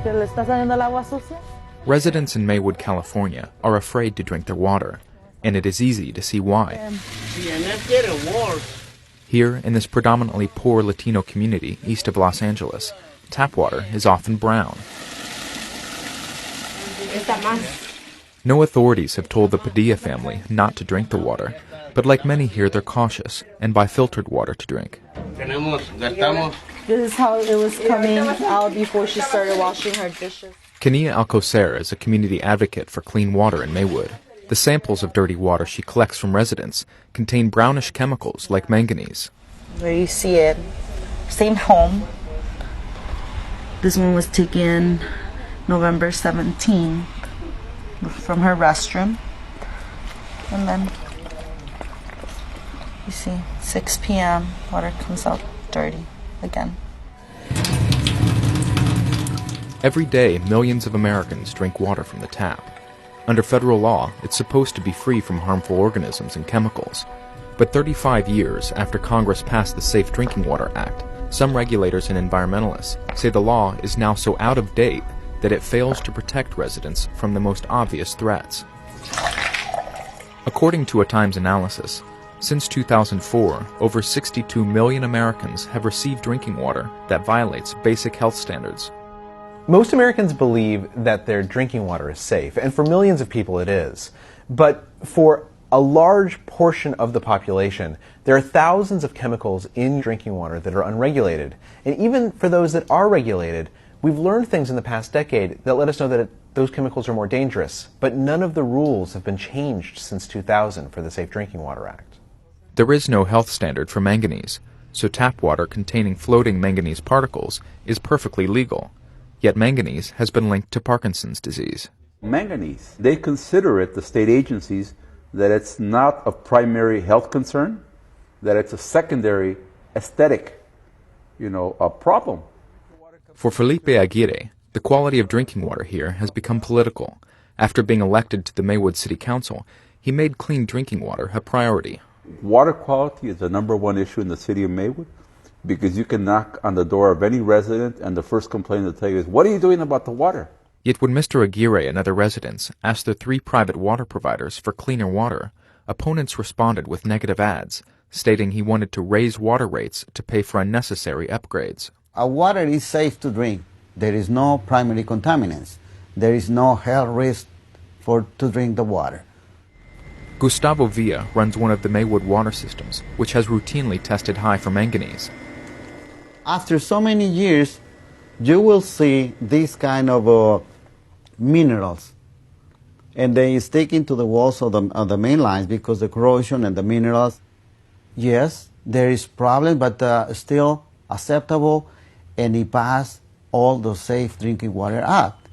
¿Que le está saliendo el agua sucia? Residents in Maywood, California are afraid to drink their water, and it is easy to see why. Here, in this predominantly poor Latino community east of Los Angeles, tap water is often brown. No authorities have told the Padilla family not to drink the water, but like many here, they're cautious and buy filtered water to drink. This is how it was coming out before she started washing her dishes. Kenia Alcocer is a community advocate for clean water in Maywood. The samples of dirty water she collects from residents contain brownish chemicals like manganese. There you see it. Same home. This one was taken November 17th from her restroom. And then, you see, 6 p.m., water comes out dirty again. Every day, millions of Americans drink water from the tap. Under federal law, it's supposed to be free from harmful organisms and chemicals. But 35 years after Congress passed the Safe Drinking Water Act, some regulators and environmentalists say the law is now so out of date that it fails to protect residents from the most obvious threats. According to a Times analysis, since 2004, over 62 million Americans have received drinking water that violates basic health standards. Most Americans believe that their drinking water is safe, and for millions of people it is. But for a large portion of the population, there are thousands of chemicals in drinking water that are unregulated. And even for those that are regulated, we've learned things in the past decade that let us know that those chemicals are more dangerous. But none of the rules have been changed since 2000 for the Safe Drinking Water Act. There is no health standard for manganese, so tap water containing floating manganese particles is perfectly legal. Yet manganese has been linked to Parkinson's disease. Manganese, they consider it, the state agencies, that it's not a primary health concern, that it's a secondary aesthetic, a problem. For Felipe Aguirre, the quality of drinking water here has become political. After being elected to the Maywood City Council, he made clean drinking water a priority. Water quality is the #1 issue in the city of Maywood, because you can knock on the door of any resident and the first complaint they'll tell you is, "What are you doing about the water?" Yet when Mr. Aguirre and other residents asked their 3 private water providers for cleaner water, opponents responded with negative ads, stating he wanted to raise water rates to pay for unnecessary upgrades. Our water is safe to drink. There is no primary contaminants. There is no health risk to drink the water. Gustavo Villa runs one of the Maywood water systems, which has routinely tested high for manganese. After so many years, you will see these kind of minerals, and they stick into the walls of the main lines because the corrosion and the minerals. Yes, there is problem, but still acceptable, and it passed all the Safe Drinking Water Act.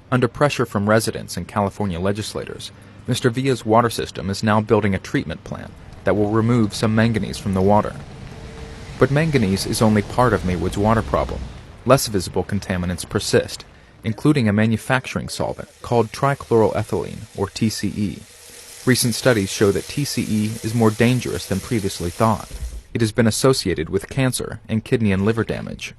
Under pressure from residents and California legislators, Mr. Villa's water system is now building a treatment plant that will remove some manganese from the water. But manganese is only part of Maywood's water problem. Less visible contaminants persist, including a manufacturing solvent called trichloroethylene, or TCE. Recent studies show that TCE is more dangerous than previously thought. It has been associated with cancer and kidney and liver damage.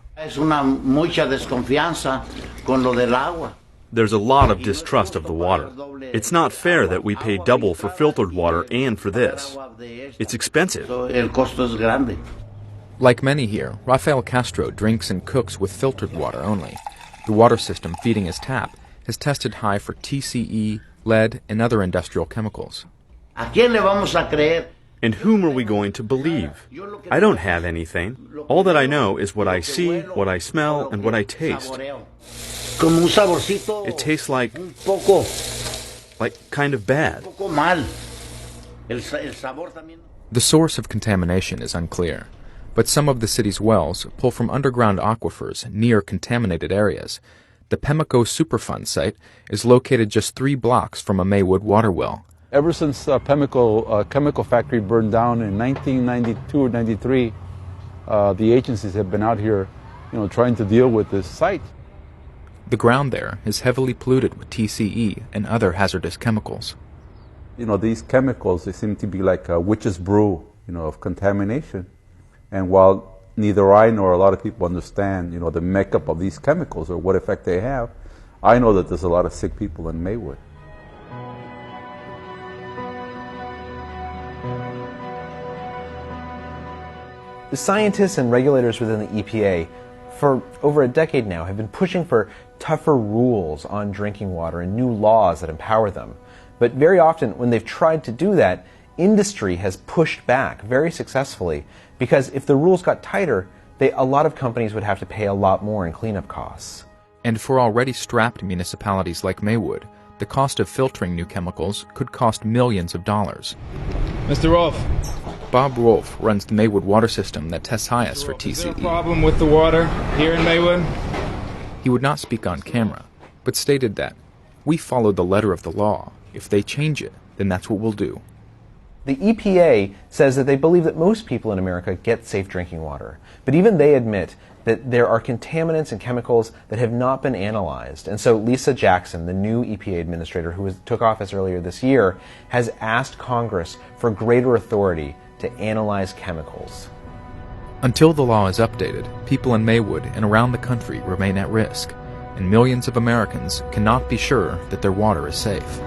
There's a lot of distrust of the water. It's not fair that we pay double for filtered water and for this. It's expensive. Like many here, Rafael Castro drinks and cooks with filtered water only. The water system feeding his tap has tested high for TCE, lead, and other industrial chemicals. And whom are we going to believe? I don't have anything. All that I know is what I see, what I smell, and what I taste. It tastes like kind of bad. The source of contamination is unclear, but some of the city's wells pull from underground aquifers near contaminated areas. The Pemmico Superfund site is located just 3 blocks from a Maywood water well. Ever since Pemmico chemical factory burned down in 1992 or 93, the agencies have been out here, trying to deal with this site. The ground there is heavily polluted with TCE and other hazardous chemicals. These chemicals, they seem to be like a witch's brew, of contamination. And while neither I nor a lot of people understand, the makeup of these chemicals or what effect they have. I know that there's a lot of sick people in Maywood. The scientists and regulators within the EPA for over a decade now have been pushing for tougher rules on drinking water and new laws that empower them. But very often when they've tried to do that, industry has pushed back very successfully, because if the rules got tighter, a lot of companies would have to pay a lot more in cleanup costs. And for already strapped municipalities like Maywood, the cost of filtering new chemicals could cost millions of dollars. Mr. Rolfe. Bob Rolfe runs the Maywood water system that tests highest for TCE. Is there a problem with the water here in Maywood? He would not speak on camera, but stated that, "We follow the letter of the law. If they change it, then that's what we'll do." The EPA says that they believe that most people in America get safe drinking water, but even they admit that there are contaminants and chemicals that have not been analyzed. And so Lisa Jackson, the new EPA administrator who took office earlier this year, has asked Congress for greater authority to analyze chemicals. Until the law is updated, people in Maywood and around the country remain at risk, and millions of Americans cannot be sure that their water is safe.